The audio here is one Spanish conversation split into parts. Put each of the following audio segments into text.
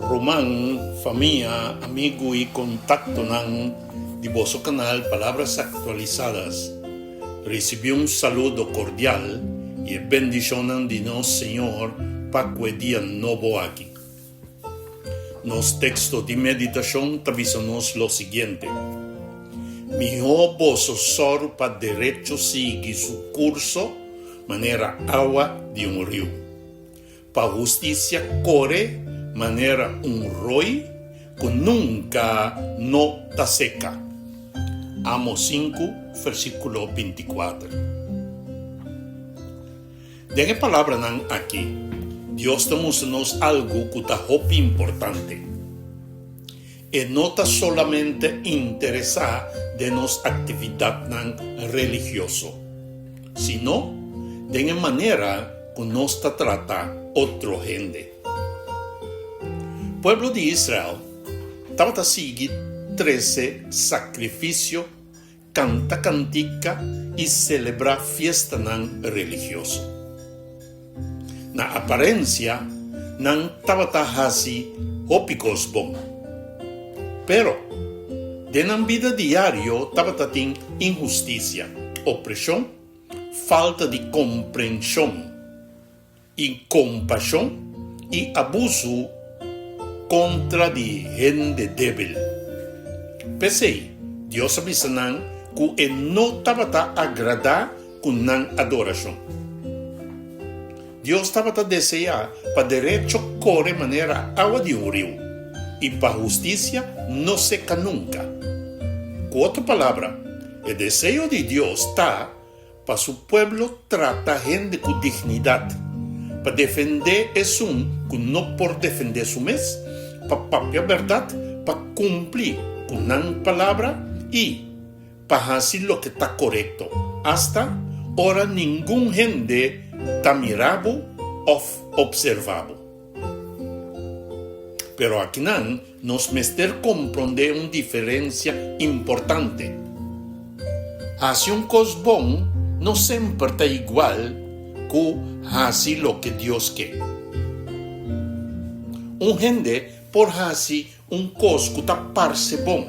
Román, familia, amigo y contacto ng Divoso Canal Palabras Actualizadas. Recibió un saludo cordial y bendición de nuestro Señor para que día nuevo aquí. Nos textos de meditación tabisanos lo siguiente. Mi voso sor para derecho sigue su curso, manera agua de un río. Para justicia corre, manera un roi, que nunca no está seca. Amos 5, versículo 24. De qué palabra nan aquí, Dios te muestra algo que está muy importante. Y no está solamente interesada de nuestra actividad religiosa, sino de la manera que nos trata otra gente. Pueblo de Israel estaba siguiendo 13 sacrificios, canta cantica y celebra fiesta religiosa. Na apariencia, nan estaba así ópicos bom. Pero, de la vida diario estaba tin injusticia, opresión, falta de comprensión, incompasión y abuso contra de gente débil. Pese Dios avisa que no estaba agradar con la adoración. Dios estaba desear para derecho corre manera agua de un río y para justicia no seca nunca. Con otra palabra, el deseo de Dios está para su pueblo trata gente con dignidad, para defender es que no por defender su mes, para propia verdad, para cumplir con la palabra y para hacer lo que está correcto. Hasta ahora ningún gente está mirado o observado. Pero aquí nos mester comprender una diferencia importante. Hacer un cosbón no siempre está igual que hacer lo que Dios quiere. Un gente por hacer un cos que está parece bon,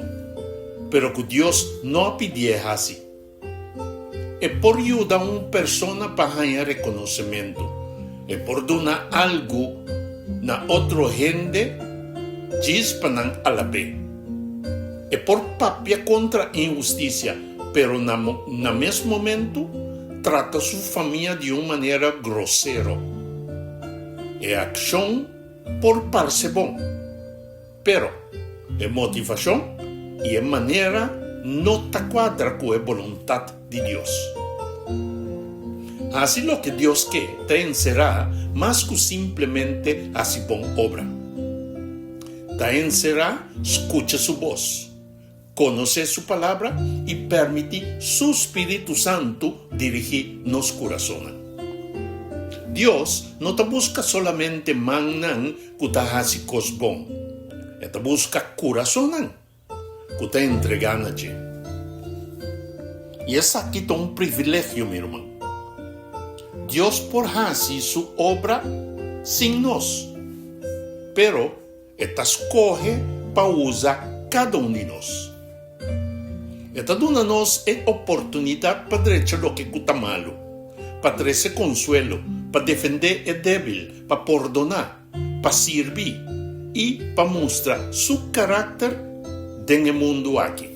pero que Dios no pide así. Es por ayudar a una persona para ganar reconocimiento. Es por donar algo a otra gente, chispanan a la vez. Es por papia contra injusticia, pero en el mismo momento trata su familia de una manera grosera. Es acción por parse bon, pero es motivación y en manera no te cuadra con la voluntad de Dios. Así lo que Dios quiere te será más que simplemente hacer buena obra. Te será escucha su voz, conoce su palabra y permite su Espíritu Santo dirigir nos corazones. Dios no te busca solamente manan que te hace cosas bon, te busca corazón que te entregan allí. Y es aquí un privilegio, mi hermano. Dios por hacer su obra sin nos, pero esta escoge para usar cada uno de nos. Esta dona-nos a oportunidad para derechar lo que está malo, para traer consuelo, para defender el débil, para perdonar, para servir y para mostrar su carácter en el mundo aquí.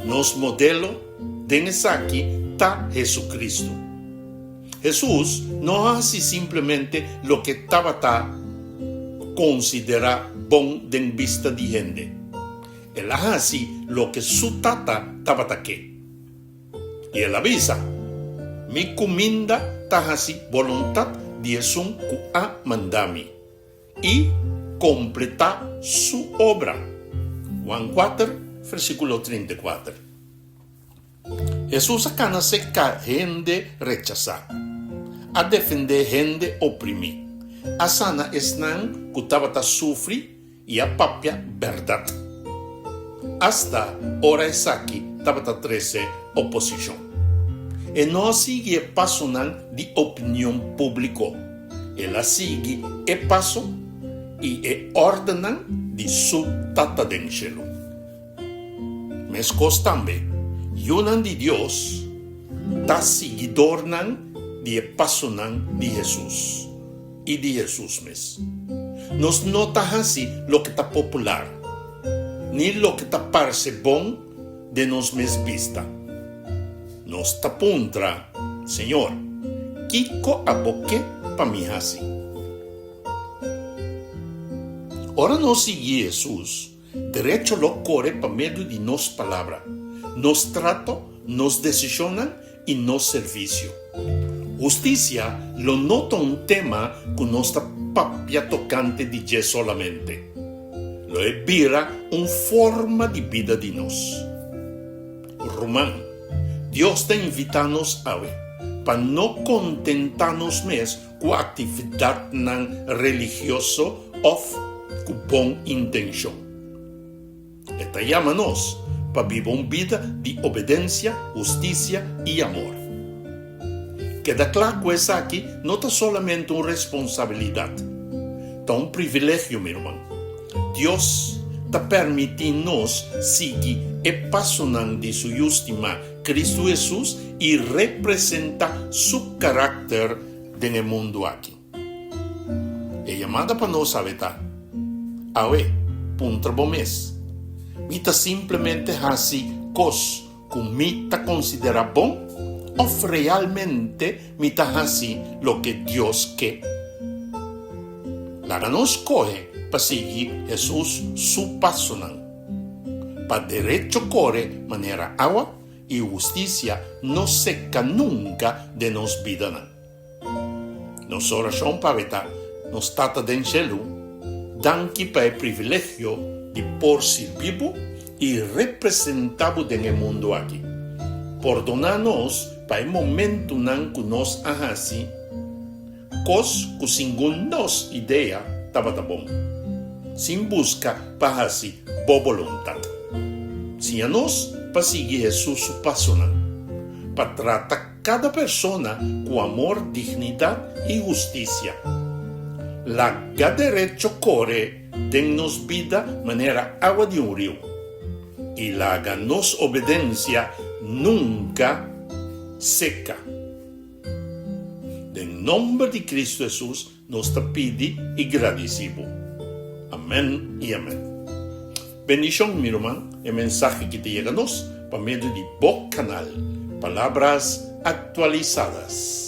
Nos modelo de aquí está Jesucristo. Jesús no hace simplemente lo que estaba considerado bon de vista de gente. Él hace lo que su tata estaba aquí. Y él avisa, mi comida está así voluntad de un que ha mandado y completar su obra. Juan 4, versículo 34. Jesús acá se gente rechazar, a defender gente oprimir, a sana esnan que estaba sufrir y a papia verdad. Hasta ahora es aquí estaba 13 oposición. E no sigue paso de opinión pública, ela sigue e passo e e ordenan di su Tata den cielo. Mes costambe, yunan di Dios, ta seguidornan di e passonan di Jesus e di Jesus mes. Nos nota así lo que está popular, ni lo que está parece bon de nos mes vista. Nos tapuntra, Señor, Kiko aboque pa mi así. Ora nos sigue Jesus, derecho lo core pa medio di nos palabra, nos trato, nos decisionan y nos servicio. Justicia lo nota un tema con nostra papia tocante di Gesù solamente. Lo ebira un forma di vida di nos. Román, Dios te invitanos a ver, para no contentarnos mes con actividad nan religioso of con bon intención. Esta llama-nos para vivir una vida de obediencia, justicia y amor. Queda claro que es aquí no está solamente una responsabilidad, está un privilegio, mi hermano. Dios está permitiendo-nos seguir e passonan de su última Cristo Jesús y representa su carácter en el mundo aquí. Es llamada para nos saber, awe, punto mes. Mita simplemente así cos que mita considera bon o realmente mita así lo que Dios quiere. La nos coge para seguir Jesús su pasonan. Para derecho corre manera agua y justicia no seca nunca de nos vida. Nos oración para vetar, nos tata den cielo, danki para el privilegio de por servir y representar en el mundo aquí. Por donarnos para el momento que nos haga así, cos que sin nos idea estaba bom, sin busca para así bo voluntad. Si a nos para seguir Jesús su pasona, para tratar cada persona con amor, dignidad y justicia. La derecho corre dennos vida manera agua de un río y la ganos obediencia nunca seca. En nombre de Cristo Jesús nos te pide y agradecemos. Amén y amén. Bendición, mi hermano, el mensaje que te llega a nos por medio de Boc Canal, Palabras Actualizadas.